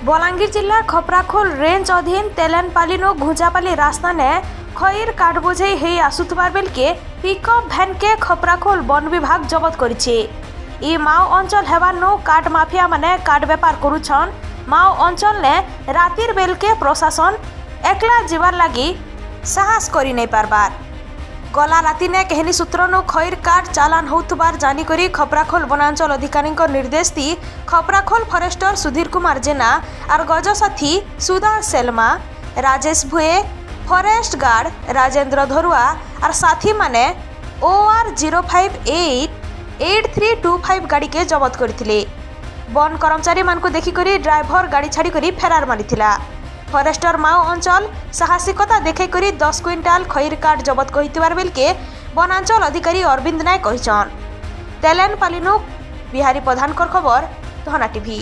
बलांगीर जिला खपराखोल रेंज अधीन तेलेनपालीनो घुंजापाली रास्ता ने खईर काट बोझे हे आसुथबार बेलके पिकअप भैन के खपराखोल वन विभाग जबत करिछि। ई माओ अंचल हेबारनो काट माफिया माने काट व्यापार करुछन। माओ अंचल ने रातिर बेलके प्रशासन एकला जीवार लागी साहस करि नै पारबार। गला राति ने केहनी सूत्रनो खईर काट चालान होतबार जानिकरी खपराखोल वनांचल अधिकारी निर्देश दी खपराखोल फरेस्टर सुधीर कुमार जेना और गजसाथी सुधा सेलमा, राजेश भुए, फरेस्ट गार्ड राजेंद्र धरुआ और साथी माने OR 058 8325 गाड़ी के जबत करथिले। वन कर्मचारी मान को देखिकरी ड्राइवर गाड़ी छाड़ी करी फेरार मारिथिला। फरेस्टर माओ अंचल साहसिकता देखैकरी 10 क्विंटाल खईर काट जबत कहितबार बेलके वनांचल अधिकारी अरविंद नायक कहिछन। तेलेनपालीनु बिहारी प्रधान खबर धना टीवी।